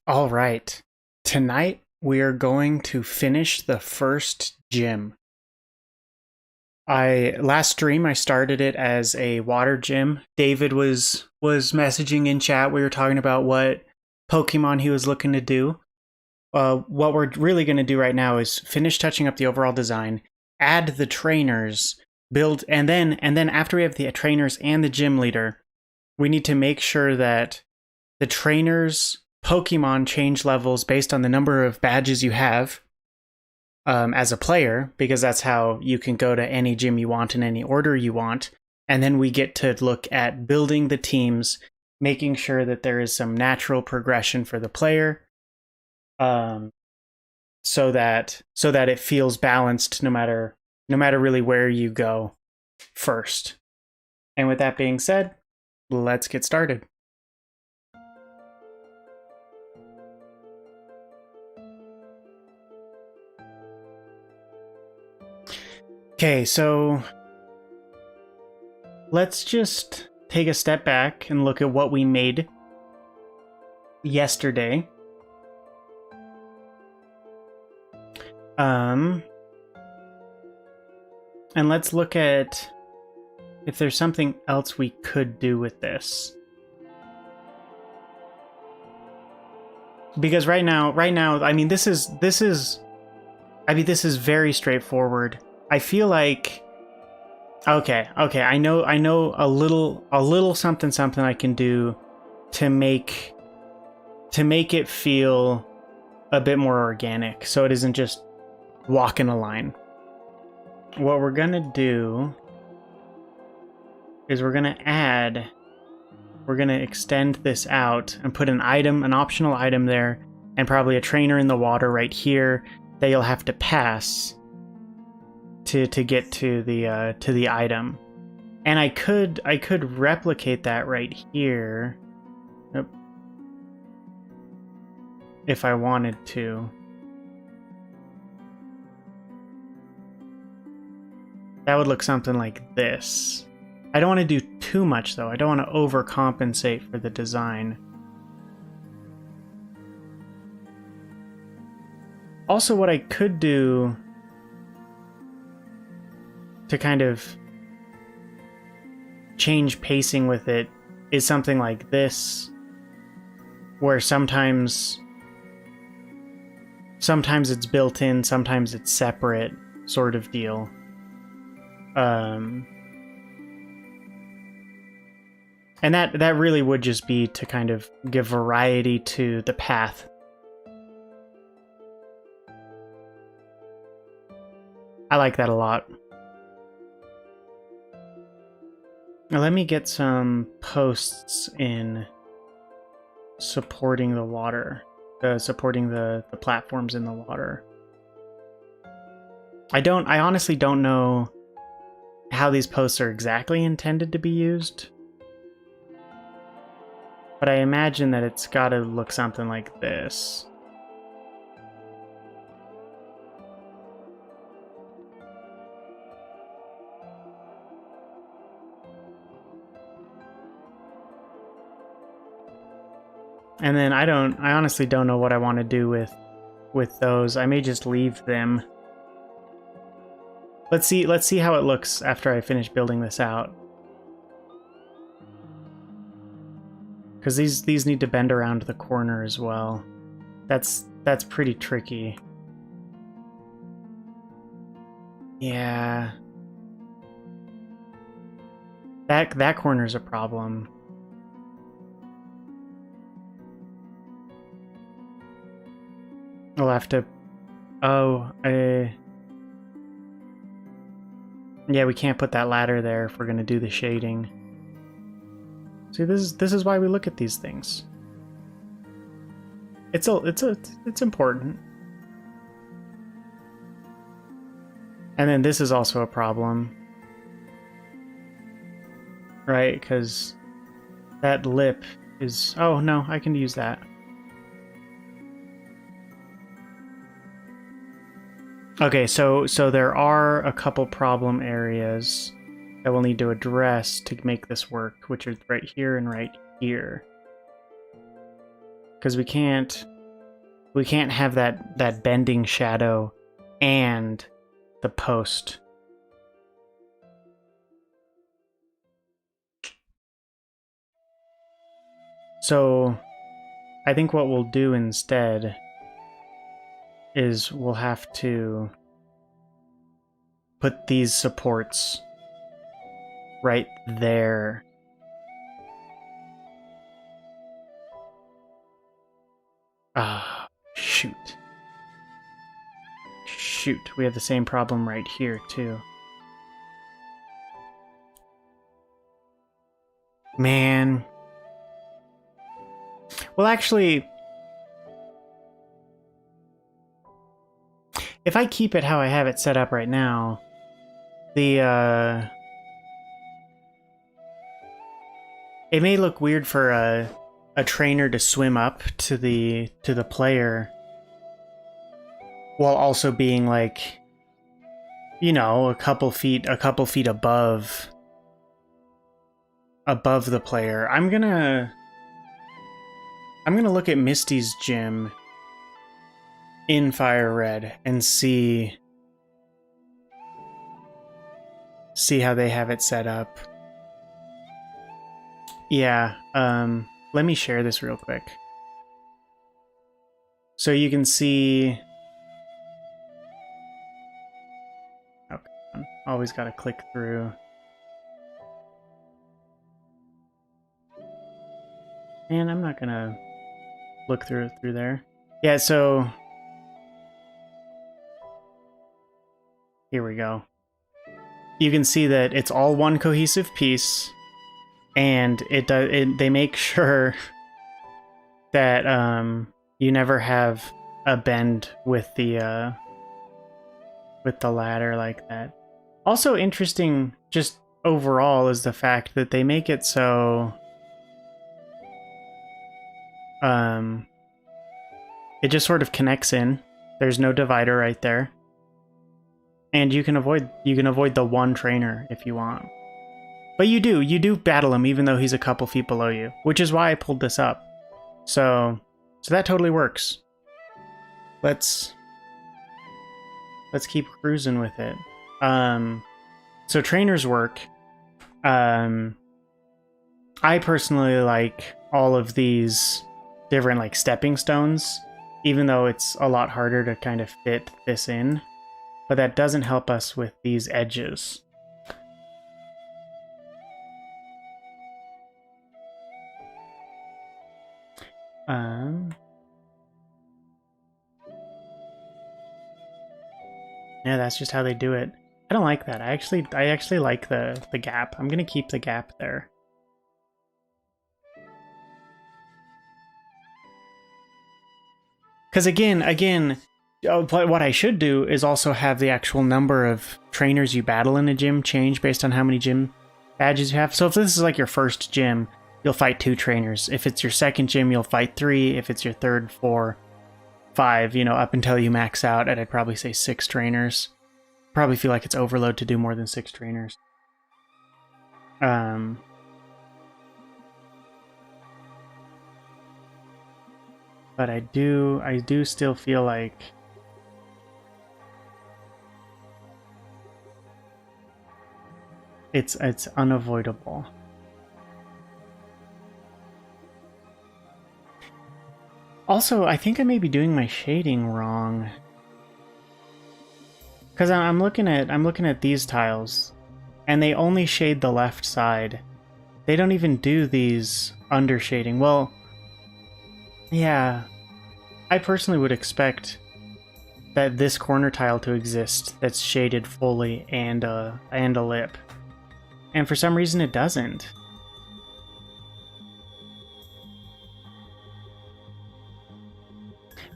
All right. Tonight we are going to finish the first gym. I last stream I started it as a water gym. David was messaging in chat. We were talking about what Pokemon he was looking to do. What we're really going to do right now is finish touching up the overall design, add the trainers, build, and then after we have the trainers and the gym leader, we need to make sure that the trainers Pokemon change levels based on the number of badges you have as a player, because that's how you can go to any gym you want in any order you want. And then we get to look at building the teams, making sure that there is some natural progression for the player, so that it feels balanced no matter really where you go first. And with that being said, let's get started. Okay, so let's just take a step back and look at what we made yesterday. And let's look at if there's something else we could do with this. Because right now, I mean, this is very straightforward. I feel like, okay, I know a little something I can do to make it feel a bit more organic, so it isn't just walking a line. What we're gonna do is we're gonna extend this out and put an optional item there, and probably a trainer in the water right here that you'll have to pass to get to the item. And I could replicate that right here, if I wanted to. That would look something like this. I don't want to do too much though. I don't want to overcompensate for the design. Also, what I could do to kind of change pacing with it is something like this, where sometimes it's built in, sometimes it's separate, sort of deal. And that really would just be to kind of give variety to the path. I like that a lot. Now let me get some posts in supporting the water, supporting the platforms in the water. I honestly don't know how these posts are exactly intended to be used, but I imagine that it's got to look something like this. And then I honestly don't know what I want to do with those. I may just leave them. Let's see how it looks after I finish building this out. Because these need to bend around the corner as well. That's pretty tricky. Yeah. That corner's a problem. I'll have to... Oh, yeah, we can't put that ladder there if we're going to do the shading. See, this is why we look at these things. It's important. And then this is also a problem. Right, because that lip is... Oh, no, I can use that. Okay, so there are a couple problem areas that we'll need to address to make this work, which is right here and right here. Because we can't We can't have that bending shadow and the post. So I think what we'll do instead is we'll have to put these supports right there. Ah, shoot. Shoot, we have the same problem right here, too. Man. Well, actually, if I keep it how I have it set up right now, the, it may look weird for a trainer to swim up to the player while also being like, you know, a couple feet above the player. I'm gonna look at Misty's gym in Fire Red and see how they have it set up. Yeah, let me share this real quick. So you can see... Okay, always gotta click through. And I'm not gonna look through there. Yeah, so... Here we go. You can see that it's all one cohesive piece, and they make sure that you never have a bend with the ladder like that. Also interesting, just overall, is the fact that they make it so it just sort of connects in. There's no divider right there. And you can avoid the one trainer if you want. But you do battle him even though he's a couple feet below you, which is why I pulled this up. So that totally works. Let's keep cruising with it. So trainers work. I personally like all of these different like stepping stones, even though it's a lot harder to kind of fit this in. But that doesn't help us with these edges. Yeah, that's just how they do it. I don't like that. I actually like the gap. I'm gonna keep the gap there. Because again, what I should do is also have the actual number of trainers you battle in a gym change based on how many gym badges you have. So if this is like your first gym, you'll fight 2 trainers. If it's your second gym, you'll fight 3. If it's your third, 4, 5, you know, up until you max out at, I'd probably say 6 trainers. Probably feel like it's overload to do more than 6 trainers. But I do still feel like it's unavoidable. Also, I think I may be doing my shading wrong. Because I'm looking at these tiles, and they only shade the left side. They don't even do these under shading. Well, yeah, I personally would expect that this corner tile to exist that's shaded fully and a lip, and for some reason it doesn't.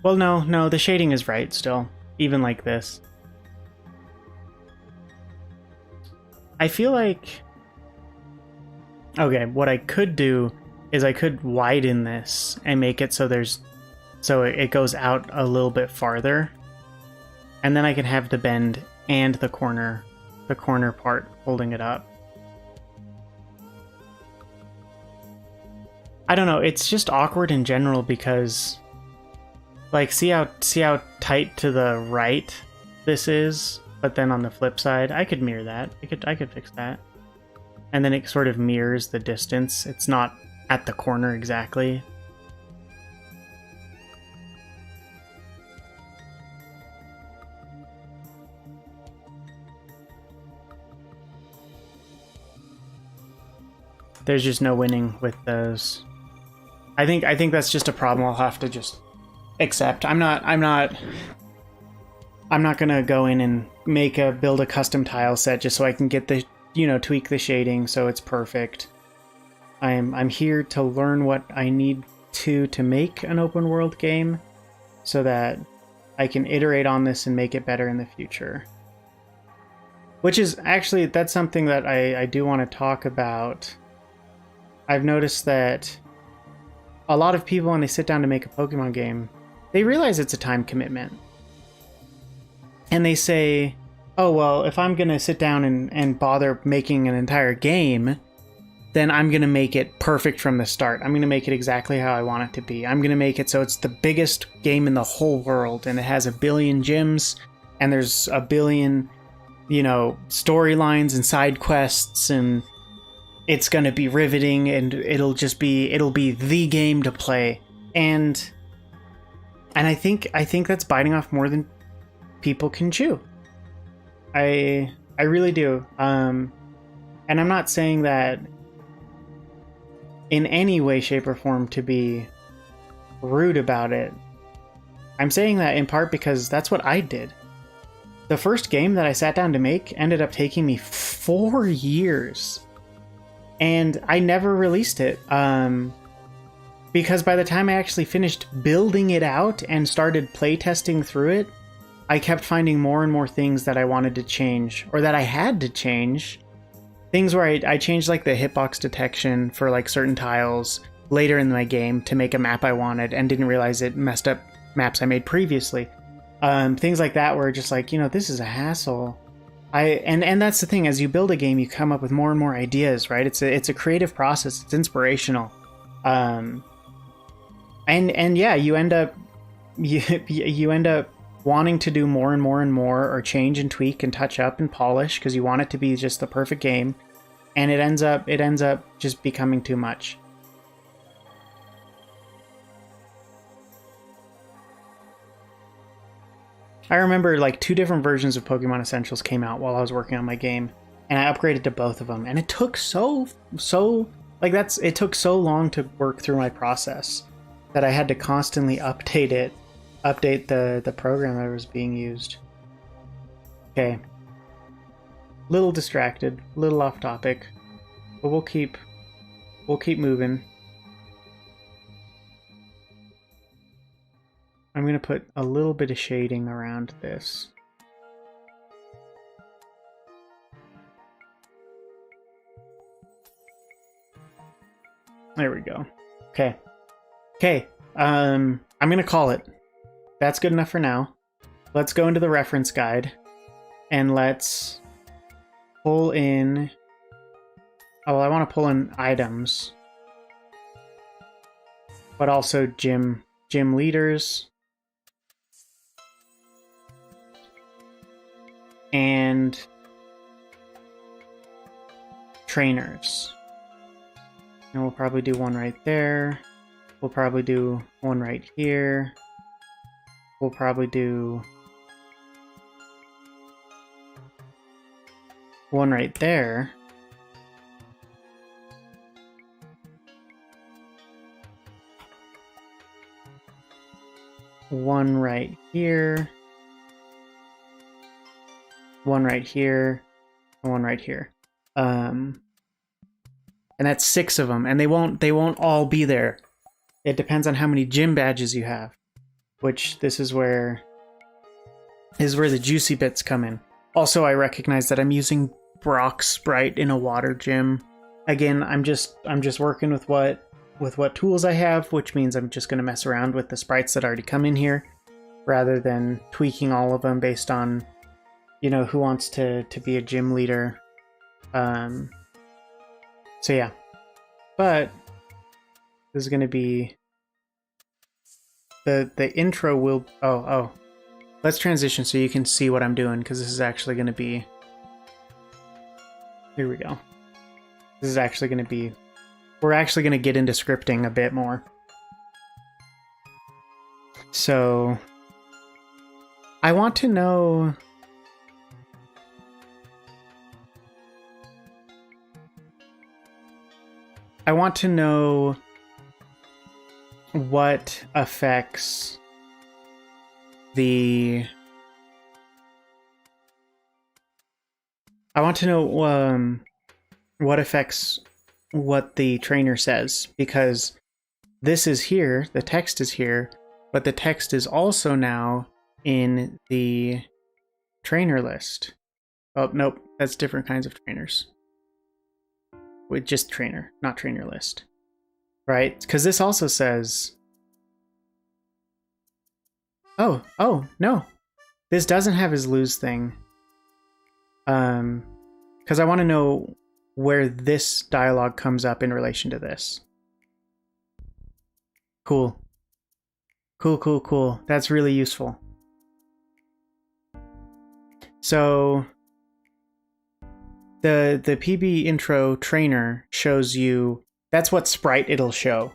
Well, no, the shading is right still, even like this. I feel like... Okay, what I could do is I could widen this and make it so it goes out a little bit farther. And then I can have the bend and the corner part holding it up. I don't know, it's just awkward in general because Like, see how tight to the right this is, but then on the flip side, I could mirror that. I could fix that. And then it sort of mirrors the distance. It's not at the corner exactly. There's just no winning with those. I think that's just a problem I'll have to just accept. I'm not gonna go in and build a custom tile set just so I can get the, tweak the shading so it's perfect. I'm here to learn what I need to make an open world game so that I can iterate on this and make it better in the future. Which is actually, that's something that I do want to talk about. I've noticed that a lot of people, when they sit down to make a Pokemon game, they realize it's a time commitment. And they say, oh, well, if I'm going to sit down and bother making an entire game, then I'm going to make it perfect from the start. I'm going to make it exactly how I want it to be. I'm going to make it so it's the biggest game in the whole world, and it has 1 billion gyms, and there's 1 billion, storylines and side quests, and it's going to be riveting, and it'll be the game to play. And I think that's biting off more than people can chew. I really do. And I'm not saying that in any way, shape, or form to be rude about it. I'm saying that in part because that's what I did. The first game that I sat down to make ended up taking me 4 years. And I never released it. Because by the time I actually finished building it out and started playtesting through it, I kept finding more and more things that I wanted to change, or that I had to change. Things where I changed like the hitbox detection for like certain tiles later in my game to make a map I wanted and didn't realize it messed up maps I made previously. Things like that were just like, this is a hassle. And that's the thing, as you build a game, you come up with more and more ideas, right? It's a creative process. It's inspirational. And yeah, you end up wanting to do more and more and more, or change and tweak and touch up and polish because you want it to be just the perfect game, and it ends up just becoming too much. I remember like 2 different versions of Pokemon Essentials came out while I was working on my game, and I upgraded to both of them, and it took it took so long to work through my process that I had to constantly update the program that was being used. Okay. Little distracted, little off topic, but we'll keep moving. I'm going to put a little bit of shading around this. There we go. Okay. I'm going to call it. That's good enough for now. Let's go into the reference guide and let's pull in... Oh, I want to pull in items, but also gym leaders and trainers. And we'll probably do one right there. We'll probably do one right here. We'll probably do one right there. One right here. One right here. And one right here. And that's 6 of them, and they won't all be there. It depends on how many gym badges you have. Which this is where the juicy bits come in. Also, I recognize that I'm using Brock Sprite in a water gym. Again, I'm just working with what tools I have, which means I'm just going to mess around with the sprites that already come in here, rather than tweaking all of them based on, who wants to be a gym leader. So yeah, but this is going to be the intro will... Oh. Let's transition so you can see what I'm doing, because this is actually going to be... Here we go. This is actually going to be... We're actually going to get into scripting a bit more. So... I want to know... what affects the... I want to know what affects what the trainer says, because this is here, the text is here, but the text is also now in the trainer list. Oh, nope, that's different kinds of trainers. With just trainer, not trainer list. Right? Because this also says... Oh, no. This doesn't have his lose thing. Because I want to know where this dialogue comes up in relation to this. Cool. Cool. That's really useful. So... The PB intro trainer shows you... That's what sprite it'll show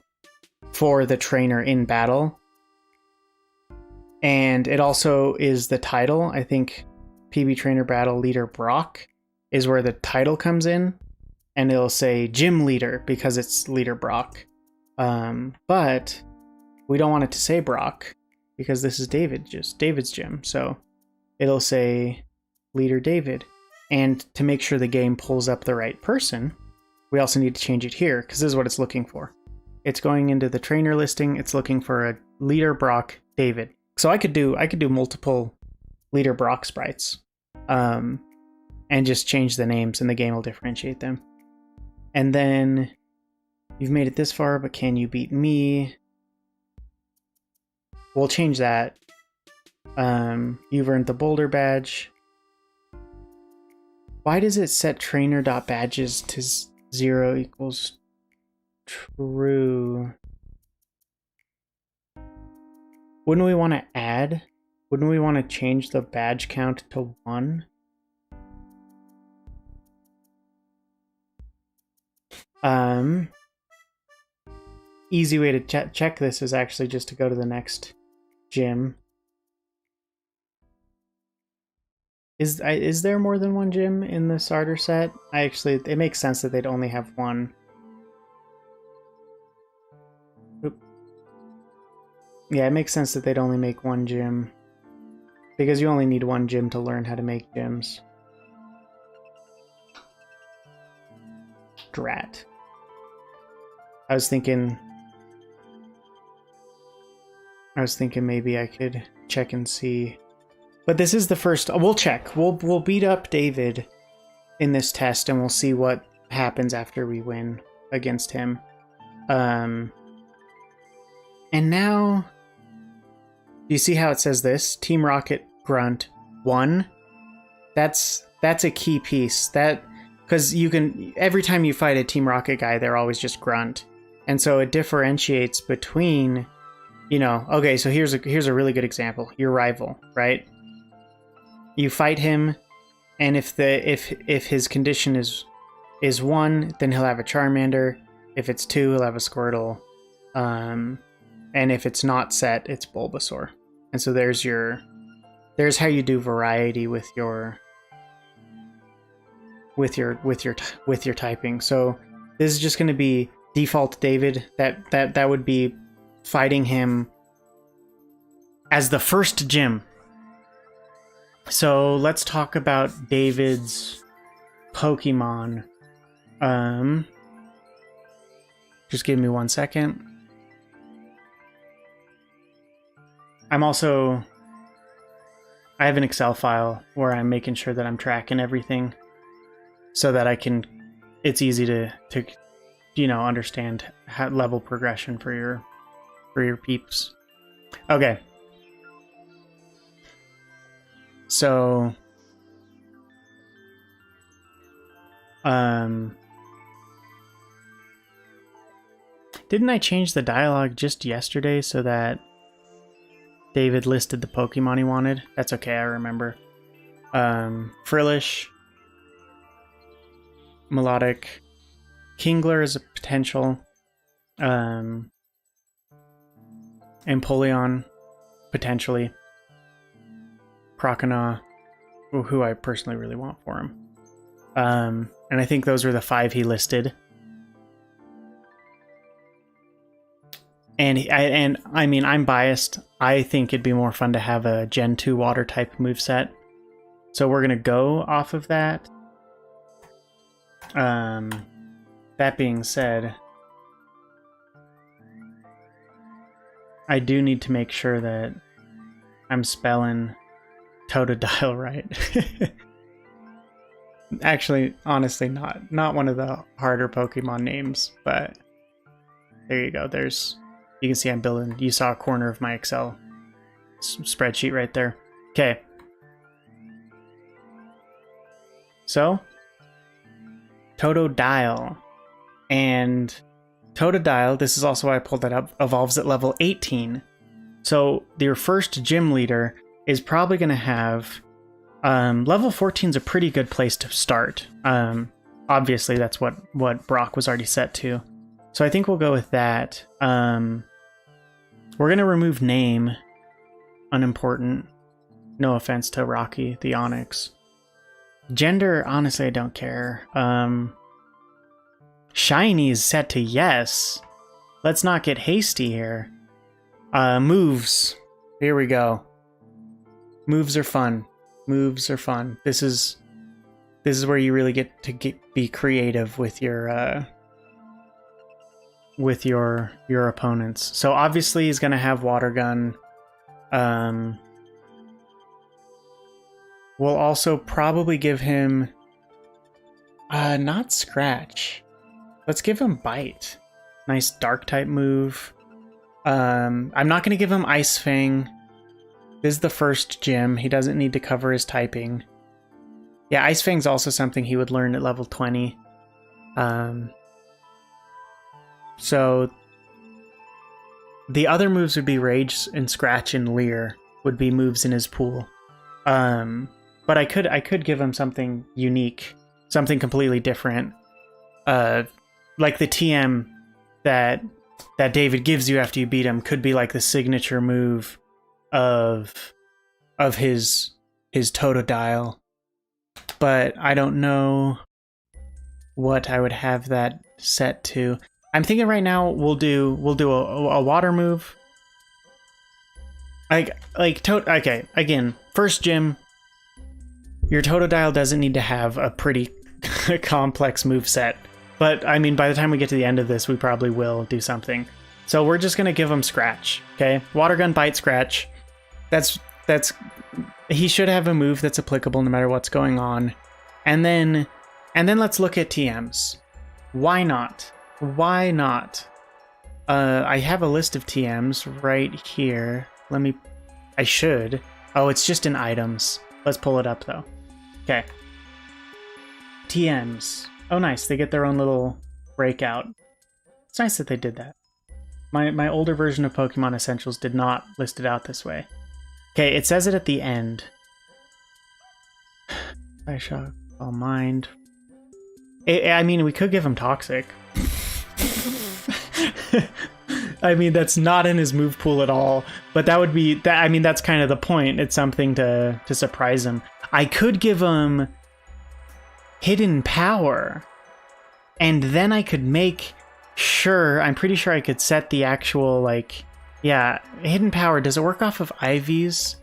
for the trainer in battle. And it also is the title. I think PB Trainer Battle Leader Brock is where the title comes in. And it'll say Gym Leader because it's Leader Brock. But we don't want it to say Brock because this is David's gym. So it'll say Leader David. And to make sure the game pulls up the right person, we also need to change it here, because this is what it's looking for. It's going into the trainer listing. It's looking for a Leader Brock David. So I could do multiple Leader Brock sprites, and just change the names, and the game will differentiate them. And then you've made it this far, but can you beat me? We'll change that. You've earned the Boulder badge. Why does it set trainer.badges to 0 equals true? Wouldn't we want to add? Wouldn't we want to change the badge count to 1? Easy way to check this is actually just to go to the next gym. Is there more than one gym in the starter set? It makes sense that they'd only have one. Oop. Yeah, it makes sense that they'd only make one gym. Because you only need one gym to learn how to make gyms. Drat. I was thinking maybe I could check and see. But this is the first... We'll check. We'll beat up David in this test, and we'll see what happens after we win against him. And now... You see how it says this? Team Rocket Grunt 1. That's a key piece. Because you can... Every time you fight a Team Rocket guy, they're always just Grunt. And so it differentiates between... okay, so here's a really good example. Your rival, right? You fight him, and if his condition is 1, then he'll have a Charmander. If it's 2, he'll have a Squirtle. And if it's not set, it's Bulbasaur. And so there's how you do variety with your typing. So this is just going to be default David. That would be fighting him as the first gym. So let's talk about David's Pokemon. Just give me 1 second. I have an Excel file where I'm making sure that I'm tracking everything so that it's easy to understand level progression for your peeps. Okay. So, didn't I change the dialogue just yesterday so that David listed the Pokemon he wanted. That's okay, I remember. Frillish, Melodic, Kingler is a potential. Empoleon, potentially. Croconaw, who I personally really want for him. And I think those are the 5 he listed. And I mean, I'm biased. I think it'd be more fun to have a Gen 2 water type moveset. So we're going to go off of that. That being said, I do need to make sure that I'm spelling Totodile right. Actually, honestly, not one of the harder Pokemon names, but there you go. You can see I'm building. You saw a corner of my Excel spreadsheet right there. Okay. So, Totodile. And Totodile, this is also why I pulled that up, evolves at level 18. So, your first gym leader is probably going to have... level 14 is a pretty good place to start. Obviously, that's what Brock was already set to. So I think we'll go with that. We're going to remove name. Unimportant. No offense to Rocky, the Onyx. Gender, honestly, I don't care. Shiny is set to yes. Let's not get hasty here. Moves. Here we go. Moves are fun. Moves are fun. This is where you really get to be creative with your opponents. So obviously he's gonna have Water Gun. We'll also probably give him not Scratch. Let's give him Bite. Nice Dark type move. I'm not gonna give him Ice Fang. This is the first gym. He doesn't need to cover his typing. Yeah, Ice Fang's also something he would learn at level 20. So the other moves would be Rage and Scratch and Leer would be moves in his pool. But I could give him something unique, something completely different. Like the TM that David gives you after you beat him could be like the signature move of his Totodile. But I don't know what I would have that set to. I'm thinking right now we'll do a water move. Okay, again, first gym. Your Totodile doesn't need to have a pretty complex move set. But I mean, by the time we get to the end of this, we probably will do something. So we're just gonna give him Scratch, okay? Water Gun, Bite, Scratch. That's he should have a move that's applicable no matter what's going on. And then let's look at TMs. Why not? Why not? I have a list of TMs right here. I should. Oh, it's just in items. Let's pull it up though. Okay. TMs. Oh, nice. They get their own little breakout. It's nice that they did that. My older version of Pokemon Essentials did not list it out this way. Okay, it says it at the end. I shall all mind. I mean, we could give him Toxic. I mean, that's not in his move pool at all. But that would be... I mean, that's kind of the point. It's something to surprise him. I could give him Hidden Power. And then I could make sure... I'm pretty sure I could set the actual, like... Yeah, Hidden Power. Does it work off of IVs?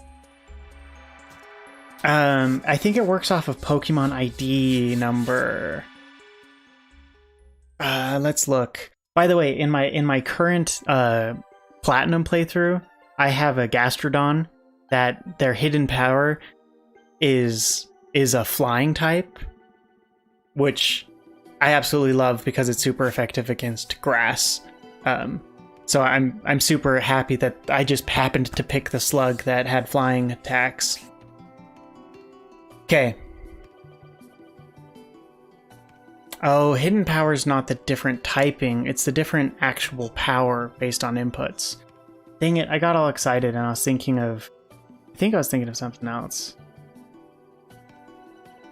I think it works off of Pokemon ID number. Let's look. By the way, in my current Platinum playthrough, I have a Gastrodon that their Hidden Power is a flying type, which I absolutely love because it's super effective against grass. So I'm super happy that I just happened to pick the slug that had flying attacks. Okay. Oh, Hidden Power is not the different typing, it's the different actual power based on inputs. Dang it, I got all excited and I think I was thinking of something else.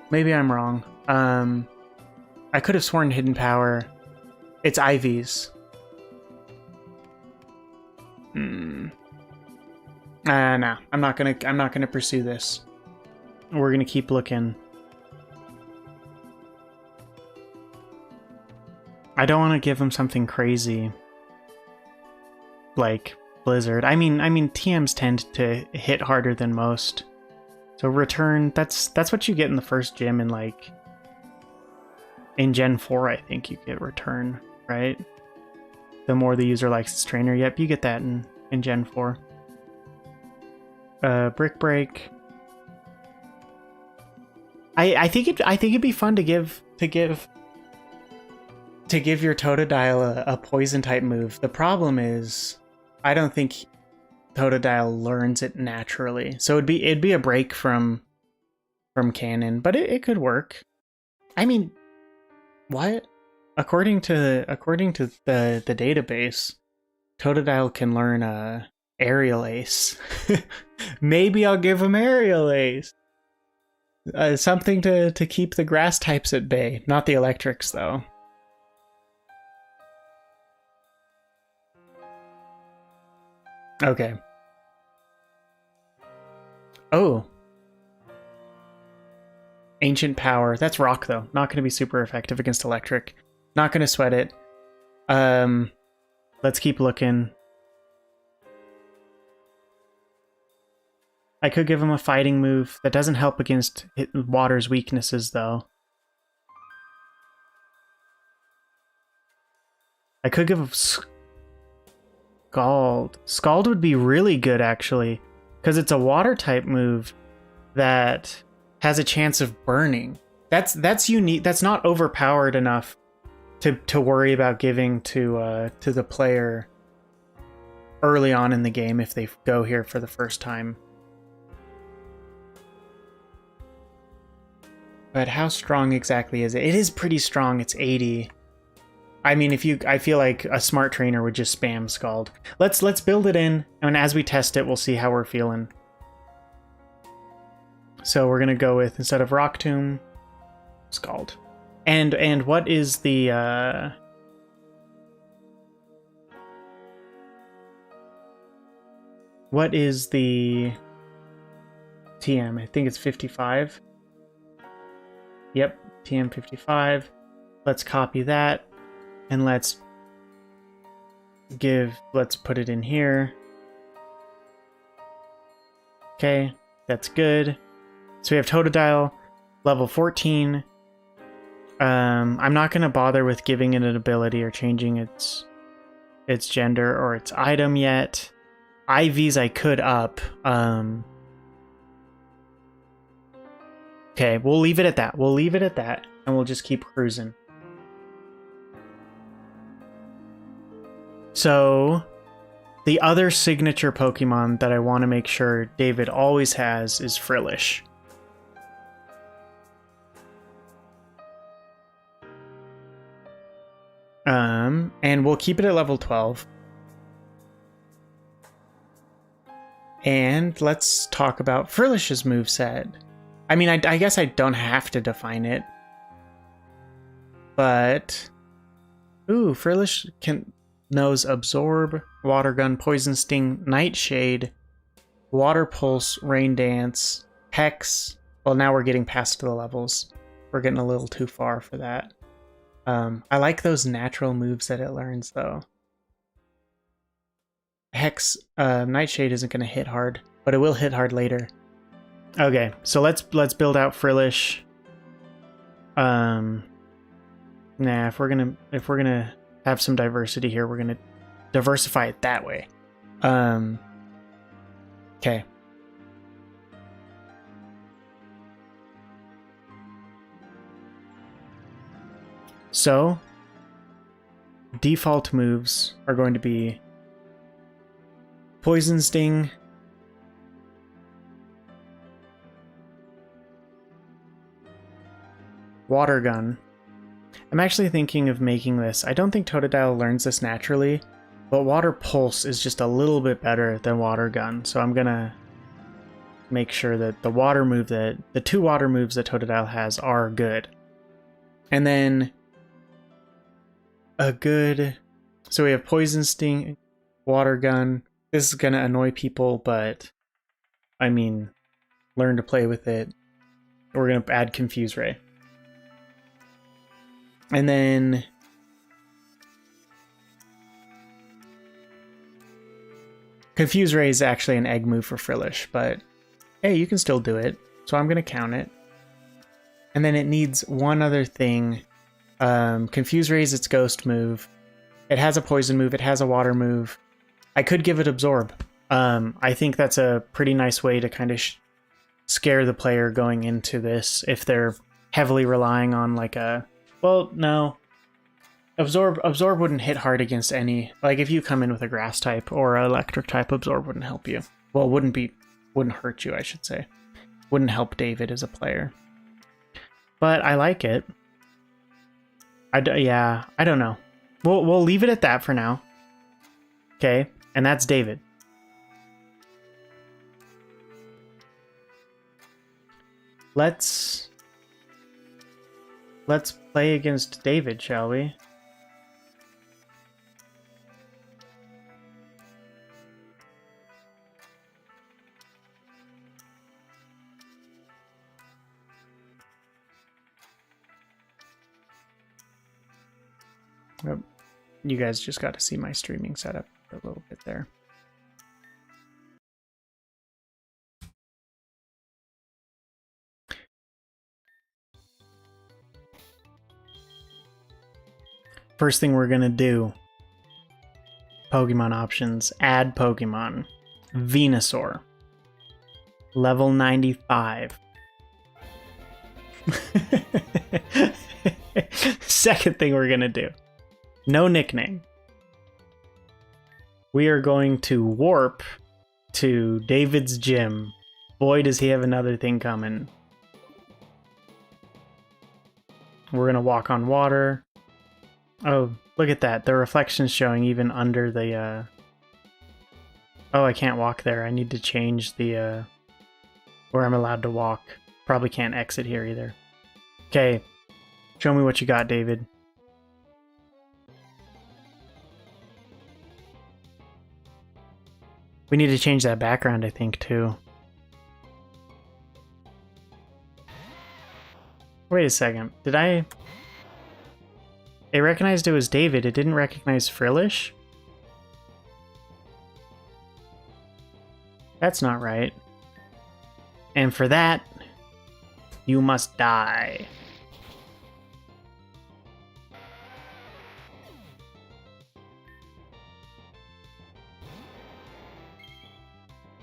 Maybe I'm wrong. I could have sworn hidden power. It's IVs. No, I'm not gonna pursue this. We're gonna keep looking. I don't want to give him something crazy like Blizzard. I mean TMs tend to hit harder than most. So return, that's what you get in the first gym in like in Gen 4, I think you get return, right? The more the user likes its trainer. Yep, you get that in Gen 4. Brick break. I think it'd be fun to give your Totodile a poison type move. The problem is I don't think Totodile learns it naturally. So it'd be a break from canon, but it could work. I mean, what? According to the database, Totodile can learn Aerial Ace. Maybe I'll give him Aerial Ace. Something to keep the grass types at bay, not the electrics though. Okay. Oh. Ancient Power. That's rock though. Not going to be super effective against electric. Not going to sweat it. Let's keep looking. I could give him a fighting move. That doesn't help against water's weaknesses, though. I could give him Scald. Scald would be really good, actually, because it's a water-type move that has a chance of burning. That's unique. That's not overpowered enough to worry about giving to the player early on in the game if they go here for the first time. But how strong exactly is it? It is pretty strong. It's 80. I mean, I feel like a smart trainer would just spam Scald. Let's build it in, and as we test it, we'll see how we're feeling. So we're gonna go with, instead of Rock Tomb, Scald. And what is the what is the TM? I think it's 55. Yep, TM 55. Let's copy that and let's put it in here. Okay, that's good. So we have Totodile, level 14. I'm not gonna bother with giving it an ability or changing its gender or its item yet. IVs I could up. Okay, we'll leave it at that. We'll leave it at that, and we'll just keep cruising. So, the other signature Pokemon that I want to make sure David always has is Frillish. And we'll keep it at level 12. And let's talk about Frillish's moveset. I mean, I guess I don't have to define it. But... Ooh, Frillish knows Absorb, Water Gun, Poison Sting, Nightshade, Water Pulse, Rain Dance, Hex. Well, now we're getting past the levels. We're getting a little too far for that. I like those natural moves that it learns, though. Hex, Nightshade isn't going to hit hard, but it will hit hard later. Okay, so let's build out Frillish. Nah, if we're gonna have some diversity here, we're gonna diversify it that way. Okay. So, default moves are going to be Poison Sting, Water Gun. I'm actually thinking of making this. I don't think Totodile learns this naturally, But Water Pulse is just a little bit better than Water Gun, so I'm gonna make sure that the two water moves that Totodile has are good. And then so we have Poison Sting, Water Gun. This is gonna annoy people, but I mean, learn to play with it. We're gonna add Confuse Ray. And then Confuse Ray is actually an egg move for Frillish, but hey, you can still do it. So I'm gonna count it. And then it needs one other thing. Confuse Ray is its ghost move. It has a poison move, it has a water move. I could give it Absorb. I think that's a pretty nice way to kind of scare the player going into this if they're heavily relying on like a... Well, no. Absorb wouldn't hit hard against any... Like if you come in with a grass type or an electric type, Absorb wouldn't help you. Well, wouldn't hurt you, I should say. Wouldn't help David as a player. But I like it. Yeah, I don't know. We'll leave it at that for now. Okay, and that's David. Let's play against David, shall we? You guys just got to see my streaming setup a little bit there. First thing we're gonna do, Pokemon options, add Pokemon. Venusaur. Level 95. Second thing we're gonna do. No nickname. We are going to warp to David's gym. Boy, does he have another thing coming. We're gonna walk on water. Oh, look at that. The reflection's showing even under the... Oh, I can't walk there. I need to change the... where I'm allowed to walk. Probably can't exit here either. Okay. Show me what you got, David. We need to change that background, I think, too. Wait a second. Did I... It recognized it was David. It didn't recognize Frillish? That's not right. And for that, you must die.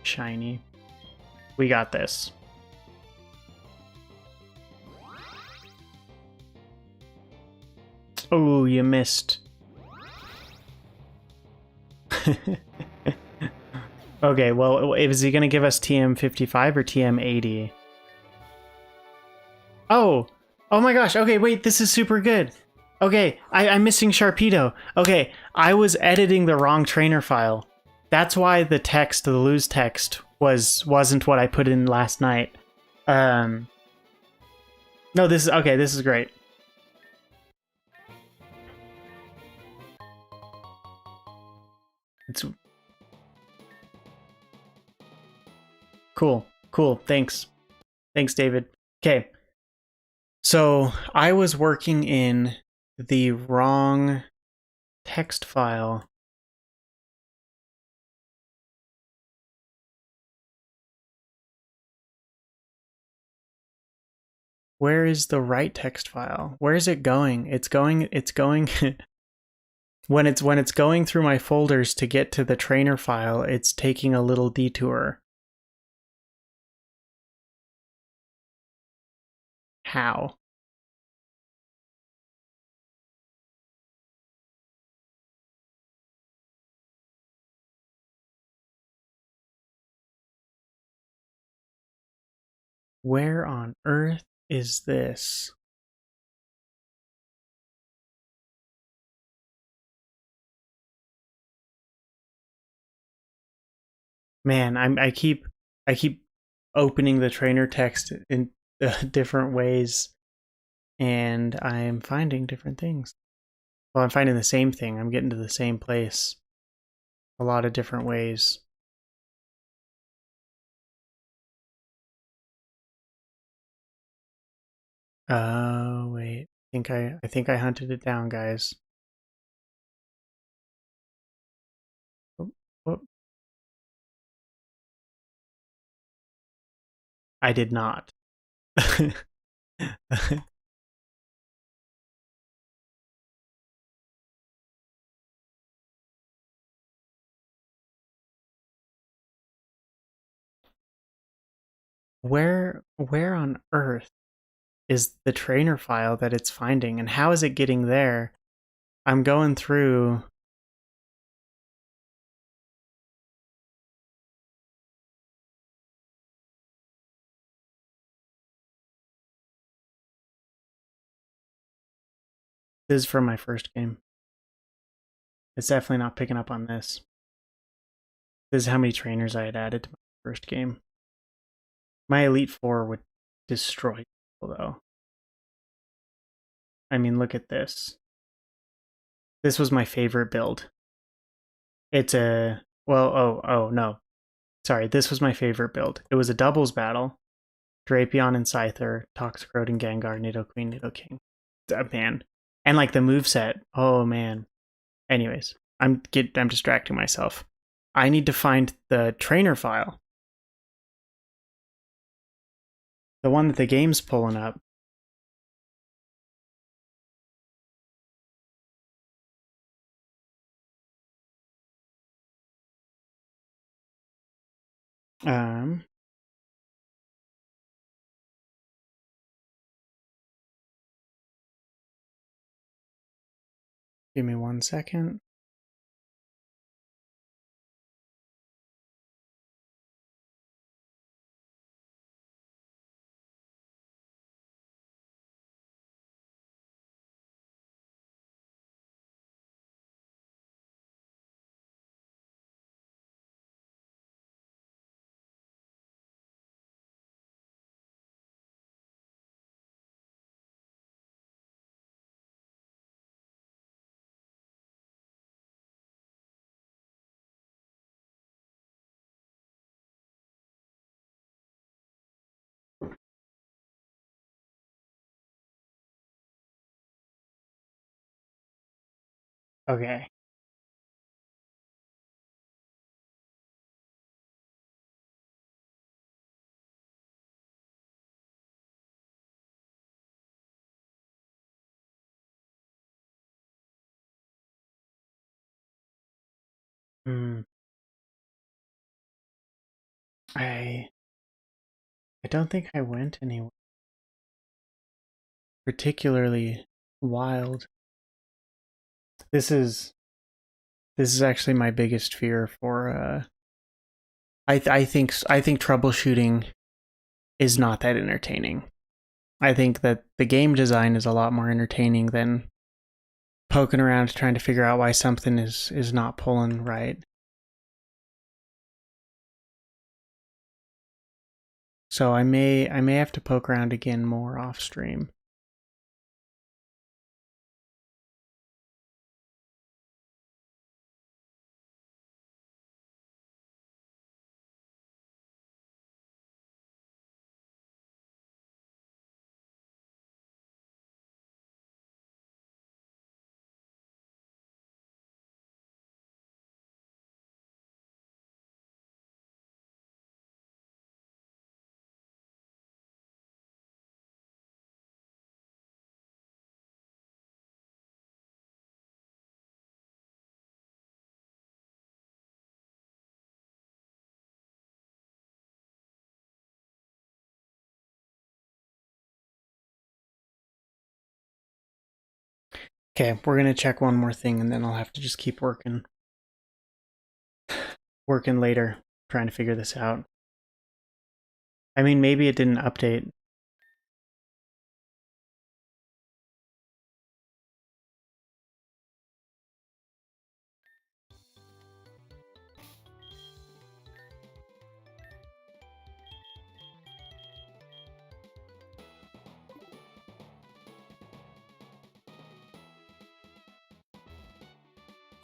Shiny. We got this. Oh, you missed. Okay, well, is he going to give us TM55 or TM80? Oh! Oh my gosh, okay, wait, this is super good. Okay, I'm missing Sharpedo. Okay, I was editing the wrong trainer file. That's why the text, the lose text, wasn't what I put in last night. No, this is... Okay, this is great. It's... Cool. Cool. Thanks. Thanks, David. Okay. So I was working in the wrong text file. Where is the right text file? Where is it going? It's going when it's going through my folders to get to the trainer file, it's taking a little detour. How? Where on earth is this? Man, I keep opening the trainer text in different ways, and I'm finding different things. Well, I'm finding the same thing. I'm getting to the same place a lot of different ways. Oh wait, I think I hunted it down, guys. Oh, oh, I did not. Where on earth is the trainer file that it's finding, and how is it getting there? I'm going through. This is from my first game. It's definitely not picking up on this. This is how many trainers I had added to my first game. My Elite Four would destroy people, though. I mean, look at this. This was my favorite build. It's a oh no, sorry. This was my favorite build. It was a doubles battle. Drapion and Scyther, Toxicroak and Gengar, Nidoqueen, Nidoking. Man, and like the move set. Oh man. Anyways, I'm distracting myself. I need to find the trainer file, the one that the game's pulling up. Um, Give me 1 second. Okay. Hmm. I I don't think I went anywhere particularly wild. This is this is actually my biggest fear for I think troubleshooting is not that entertaining. I think that the game design is a lot more entertaining than poking around trying to figure out why something is not pulling right. So I may have to poke around again more off stream. Okay, we're gonna check one more thing and then I'll have to just keep working later, trying to figure this out. I mean, maybe it didn't update.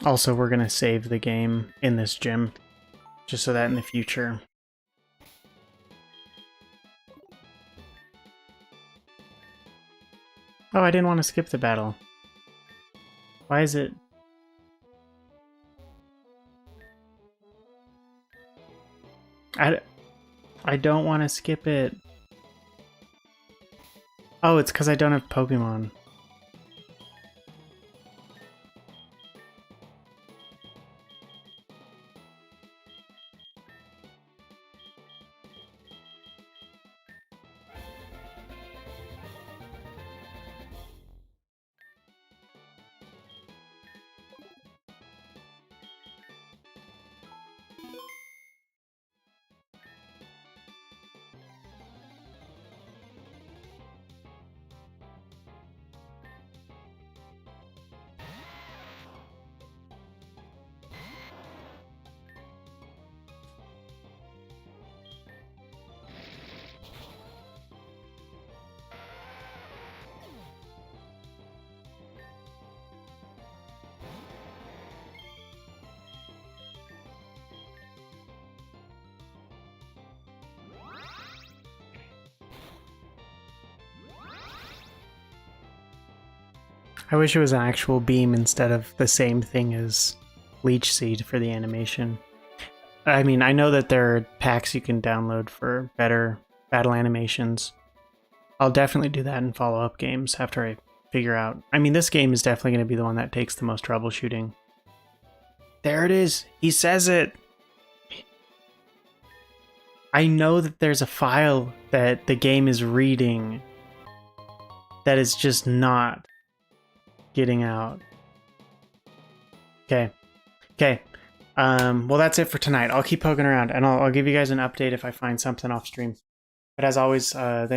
Also, we're going to save the game in this gym, just so that in the future... Oh, I didn't want to skip the battle. Why is it... I don't want to skip it. Oh, it's because I don't have Pokemon. I wish it was an actual beam instead of the same thing as Leech Seed for the animation. I mean, I know that there are packs you can download for better battle animations. I'll definitely do that in follow-up games after I figure out. I mean, this game is definitely going to be the one that takes the most troubleshooting. There it is! He says it! I know that there's a file that the game is reading that is just not getting out. Okay. Well, that's it for tonight. I'll keep poking around, and I'll give you guys an update if I find something off stream. But as always, thanks